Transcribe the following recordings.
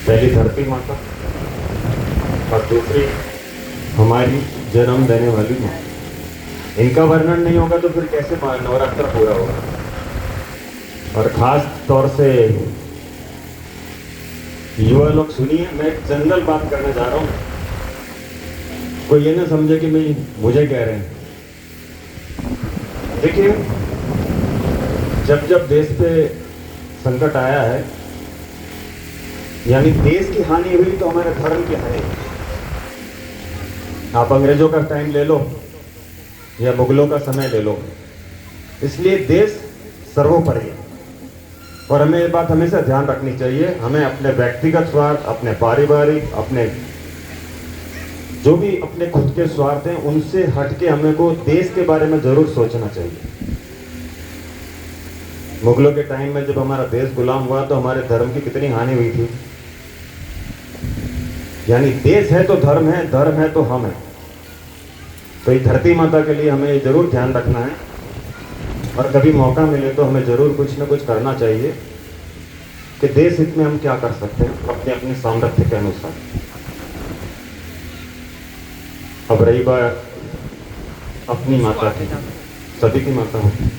पहली धरती माता और दूसरी हमारी जन्म देने वाली माँ। इनका वर्णन नहीं होगा तो फिर कैसे नवरात्र पूरा होगा। और खास तौर से युवा लोग सुनिए, मैं एक जनरल बात करने जा रहा हूँ, कोई ये ना समझे कि मैं मुझे कह रहे हैं। देखिए, जब जब देश पे संकट आया है, यानी देश की हानि हुई, तो हमारे धर्म की हानि। आप अंग्रेजों का टाइम ले लो या मुगलों का समय ले लो, इसलिए देश सर्वोपरि है। और हमें ये बात हमेशा ध्यान रखनी चाहिए, हमें अपने व्यक्तिगत स्वार्थ, अपने पारिवारिक, अपने जो भी अपने खुद के स्वार्थ हैं, उनसे हटके हमें को देश के बारे में जरूर सोचना चाहिए। मुगलों के टाइम में जब हमारा देश गुलाम हुआ तो हमारे धर्म की कितनी हानि हुई थी। यानी देश है तो धर्म है तो हम है। तो इस धरती माता के लिए हमें जरूर ध्यान रखना है, और कभी मौका मिले तो हमें जरूर कुछ ना कुछ करना चाहिए कि देश हित में हम क्या कर सकते हैं अपने अपने सामर्थ्य के अनुसार। अब रही बात अपनी माता की, सभी की माता होती है।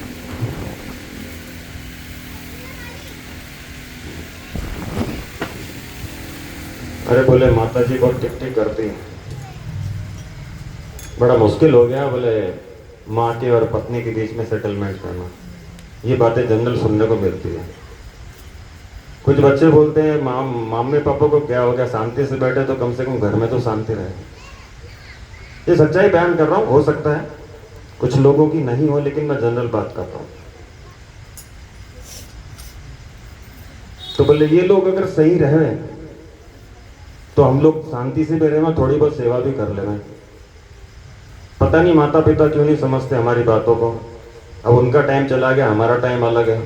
अरे बोले माता जी बहुत टिक टिक करती है, बड़ा मुश्किल हो गया बोले माँ के और पत्नी के बीच में सेटलमेंट करना। ये बातें जनरल सुनने को मिलती है। कुछ बच्चे बोलते हैं मम्मी पापा को क्या हो गया, शांति से बैठे तो कम से कम घर में तो शांति रहे। ये सच्चाई बयान कर रहा हूँ, हो सकता है कुछ लोगों की नहीं हो, लेकिन मैं जनरल बात कर रहा हूँ। तो बोले ये लोग अगर सही रहे तो हम लोग शांति से भी रहे, थोड़ी बहुत सेवा भी कर ले। पता नहीं माता पिता क्यों नहीं समझते हमारी बातों को। अब उनका टाइम चला गया, हमारा टाइम अलग है।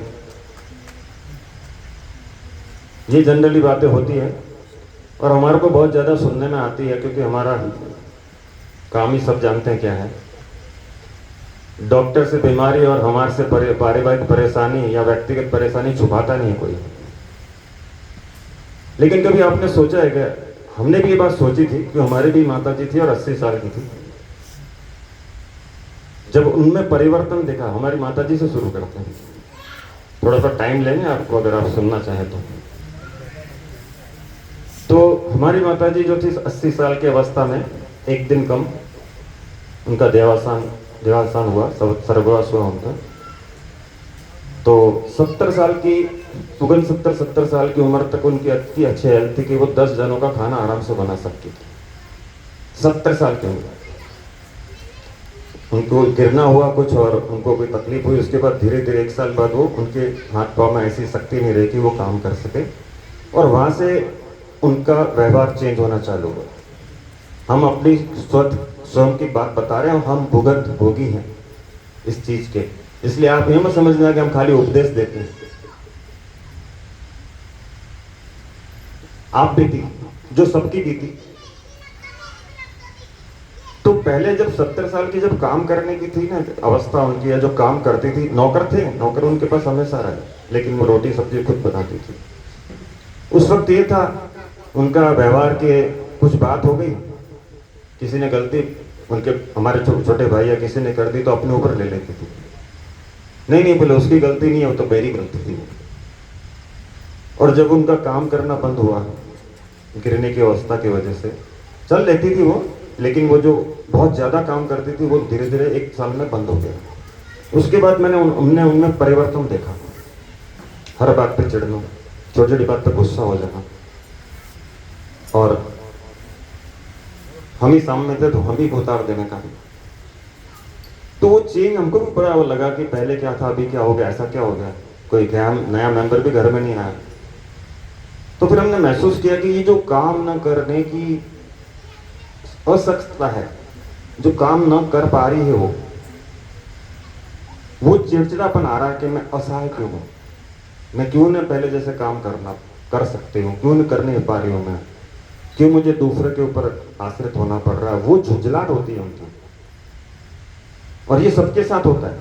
ये जनरली बातें होती है और हमारे को बहुत ज़्यादा सुनने में आती है, क्योंकि हमारा काम ही सब जानते हैं क्या है। डॉक्टर से बीमारी और हमारे से पारिवारिक परेशानी या व्यक्तिगत परेशानी छुपाता नहीं है कोई। लेकिन कभी आपने सोचा है क्या, हमने भी ये बात सोची थी कि हमारी भी माता जी थी और 80 साल की थी। जब उनमें परिवर्तन देखा, हमारी माता जी से शुरू करते हैं, थोड़ा सा टाइम लेंगे आपको अगर आप सुनना चाहें तो हमारी माता जी जो थी 80 साल की अवस्था में एक दिन कम उनका देहावसान हुआ, स्वर्गवास हुआ उनका। तो 70 साल की 70 साल की उम्र तक उनकी इतनी अच्छी हेल्थ थी कि वो 10 जनों का खाना आराम से बना सकती थी। 70 साल की उम्र। उनको गिरना हुआ कुछ और उनको कोई तकलीफ हुई, उसके बाद धीरे धीरे 1 साल बाद वो उनके हाथ पाँव में ऐसी शक्ति नहीं रही कि वो काम कर सके, और वहाँ से उनका व्यवहार चेंज होना चालू हुआ। हम अपनी स्वयं की बात बता रहे हैं, हम भोगी हैं इस चीज़ के। इसलिए आप ये मत समझना कि हम खाली उपदेश देते हैं। आप बीती जो सबकी बीती। तो पहले जब 70 साल की जब काम करने की थी ना अवस्था उनकी, या जो काम करती थी, नौकर थे, नौकर उनके पास हमेशा रहे, लेकिन वो रोटी सब्जी खुद बनाती थी। उस वक्त ये था उनका व्यवहार के कुछ बात हो गई, किसी ने गलती उनके हमारे छोटे भाई या किसी ने कर दी तो अपने ऊपर ले लेती थी। नहीं बोले उसकी गलती नहीं है, वो तो मेरी गलती थी। और जब उनका काम करना बंद हुआ गिरने की अवस्था की वजह से, चल लेती थी वो, लेकिन वो जो बहुत ज़्यादा काम करती थी वो धीरे धीरे 1 साल में बंद हो गया। उसके बाद मैंने उनमें परिवर्तन देखा। हर बात पे चिढ़ना, छोटी छोटी बात पे गुस्सा हो जाना, और हम ही सामने थे तो हम ही को उतार देने का। तो वो चेंज हमको भी बड़ा वो लगा कि पहले क्या था अभी क्या हो गया, ऐसा क्या हो गया, कोई नया मेंबर भी घर में नहीं आया। तो फिर हमने महसूस किया कि ये जो काम न करने की असक्तता है, जो काम न कर पा रही है, वो चिड़चिड़ापन आ रहा है कि मैं असहाय क्यों हूँ, मैं क्यों न पहले जैसे काम कर सकती हूँ, क्यों न कर नहीं पा रही हूँ मैं, क्यों मुझे दूसरे के ऊपर आश्रित होना पड़ रहा है। वो झुंझलाहट होती है उनकी, और ये सबके साथ होता है।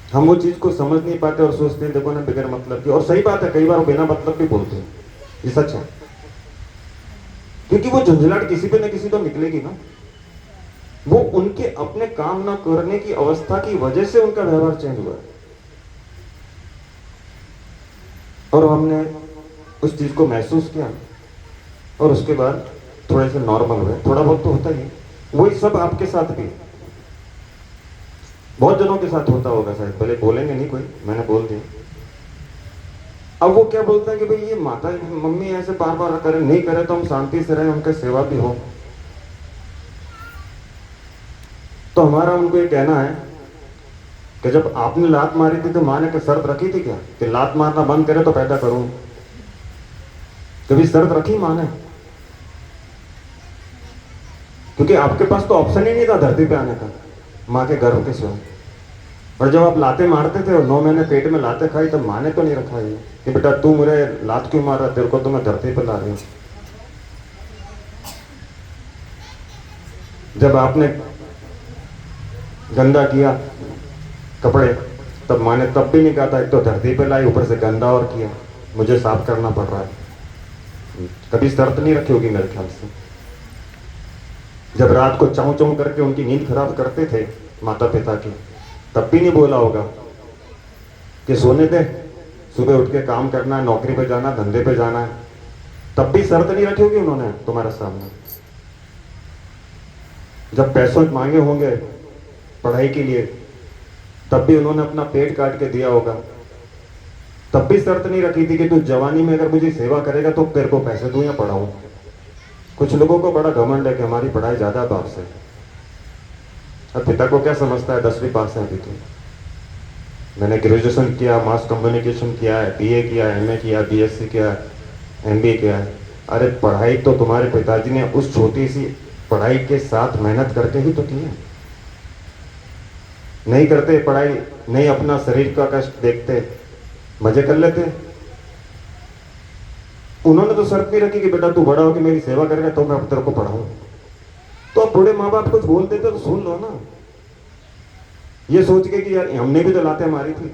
हम वो चीज को समझ नहीं पाते और सोचते हैं देखो ना बगैर मतलब की, और सही बात है कई बार बिना मतलब भी बोलते हैं, ये सच है, क्योंकि वो झुंझलाहट किसी पे ना किसी तो निकलेगी ना। वो उनके अपने काम ना करने की अवस्था की वजह से उनका व्यवहार चेंज हुआ है, और हमने उस चीज को महसूस किया और उसके बाद थोड़े से नॉर्मल हुए। थोड़ा बहुत तो होता ही है। वही सब आपके साथ भी बहुत जनों के साथ होता होगा शायद, भले बोलेंगे नहीं कोई, मैंने बोल दिया। अब वो क्या बोलता है कि भाई ये माता मम्मी ऐसे बार बार करे, नहीं करे तो हम शांति से रहे, उनका सेवा भी हो। तो हमारा उनको ये कहना है कि जब आपने लात मारी थी तो माँ ने शर्त रखी थी क्या कि लात मारना बंद करे तो पैदा करूं? कभी शर्त रखी माँ ने? क्योंकि आपके पास तो ऑप्शन ही नहीं था धरती पे आने का, माँ के गर्भ के सिवा। और जब आप लाते मारते थे और 9 महीने पेट में लाते खाई, तब माँ ने तो नहीं रखा ये कि बेटा तू मुझे लात क्यों मार रहा, तेरे को तो मैं धरती पे ला रही हूं। जब आपने गंदा किया कपड़े, तब माँ ने तब भी नहीं कहा था एक तो धरती पे लाई ऊपर से गंदा और किया, मुझे साफ करना पड़ रहा है। कभी शर्त नहीं रखी होगी मेरे ख्याल से। जब रात को चाऊ चाऊ करके उनकी नींद खराब करते थे माता पिता की, तब भी नहीं बोला होगा कि सोने दे, सुबह उठ के काम करना है, नौकरी पे जाना, धंधे पे जाना है। तब भी शर्त नहीं रखी होगी उन्होंने तुम्हारे सामने। जब पैसों मांगे होंगे पढ़ाई के लिए, तब भी उन्होंने अपना पेट काट के दिया होगा। तब भी शर्त नहीं रखी थी कि तू जवानी में अगर मुझे सेवा करेगा तो तेरे को पैसे दूं या पढ़ाऊं। कुछ लोगों को बड़ा घमंड है कि हमारी पढ़ाई ज्यादा बाप से। अब पिता को क्या समझता है, 10वीं पास है अभी तो। मैंने ग्रेजुएशन किया, मास कम्युनिकेशन किया है, बीए किया, एमए किया, बीएससी किया, एमबीए किया है। अरे पढ़ाई तो तुम्हारे पिताजी ने उस छोटी सी पढ़ाई के साथ मेहनत करके ही तो की है। नहीं करते पढ़ाई, नहीं अपना शरीर का कष्ट देखते, मजे कर लेते। उन्होंने तो शर्त नहीं रखी कि बेटा तू बड़ा हो के मेरी सेवा करेगा तो मैं अब तेरे को पढ़ाऊं। तो अब बूढ़े माँ बाप कुछ बोल देते तो सुन लो ना, ये सोच के कि यार हमने भी तो लाते मारी थी।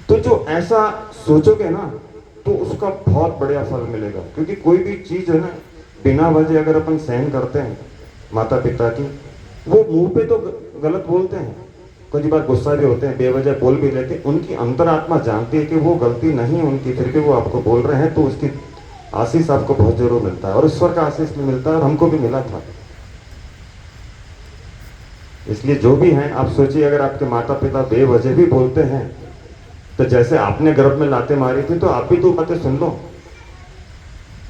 तो जो ऐसा सोचोगे ना तो उसका बहुत बढ़िया फल मिलेगा, क्योंकि कोई भी चीज है ना बिना वजह अगर अपन सहन करते हैं माता पिता की, वो मुंह पे तो गलत बोलते हैं, कुछ बार गुस्सा भी होते हैं, बेवजह बोल भी लेते हैं, उनकी अंतरात्मा जानती है कि वो गलती नहीं उनकी, फिर भी वो आपको बोल रहे हैं, तो उसकी आशीष आपको बहुत जरूर मिलता है, और ईश्वर का आशीष भी मिलता है, और हमको भी मिला था। इसलिए जो भी हैं आप सोचिए, अगर आपके माता पिता बेवजह भी बोलते हैं, तो जैसे आपने गर्भ में लाते मारी थी तो आप भी 2 बातें सुन लो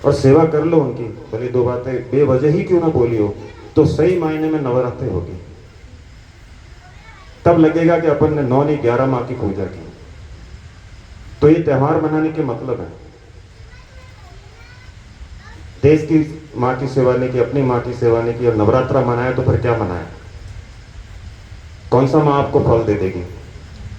और सेवा कर लो उनकी, भले 2 बातें बेवजह ही क्यों ना बोली हो, तो सही मायने में नवरात्रि होगी। तब लगेगा कि अपन ने 9 नहीं 11 माँ की पूजा की। तो ये त्योहार मनाने के मतलब है, देश की माँ की सेवा नहीं की, अपनी माँ की सेवा नहीं की, और नवरात्रा मनाया तो फिर क्या मनाया? कौन सा माँ आपको फल दे देगी?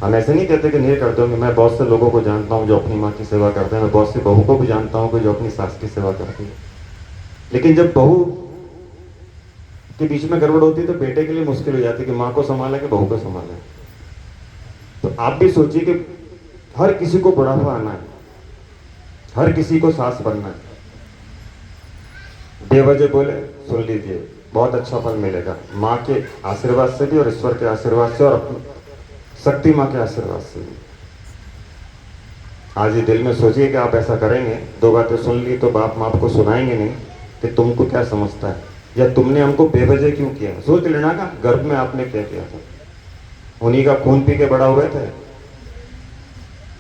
हम ऐसे नहीं कहते कि नहीं कर दोगे। मैं बहुत से लोगों को जानता हूँ जो अपनी माँ की सेवा करते हैं, मैं बहुत सी बहू को भी जानता हूँ कि जो अपनी सास की सेवा करती है। लेकिन जब बहू के बीच में गड़बड़ होती है तो बेटे के लिए मुश्किल हो जाती है कि माँ को संभाले कि बहू को संभाले। तो आप भी सोचिए कि हर किसी को बुढ़ापा आना है, हर किसी को सास बनना है। बेवजह बोले सुन लीजिए, बहुत अच्छा फल मिलेगा माँ के आशीर्वाद से भी, और ईश्वर के आशीर्वाद से, और शक्ति माँ के आशीर्वाद से भी। आज ही दिल में सोचिए कि आप ऐसा करेंगे, 2 बातें सुन ली तो बाप माँ आपको सुनाएंगे नहीं कि तुमको क्या समझता है, या तुमने हमको बेवजह क्यों किया। सोच लेना का गर्भ में आपने क्या किया था, उन्हीं का खून पी के बड़ा हुए थे।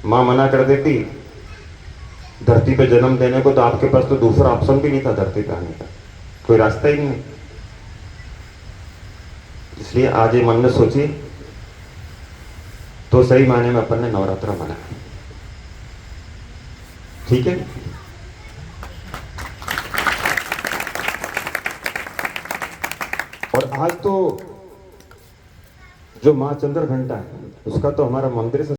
माँ मना कर देती धरती पे जन्म देने को, तो आपके पास तो दूसरा ऑप्शन भी नहीं था धरती पे आने का, कोई रास्ता ही नहीं। इसलिए आज ये मन में सोचिए, तो सही मायने में अपन ने नवरात्रा मनाया, ठीक है। और आज तो जो माँ चंद्र घंटा है उसका तो हमारा मंदिर से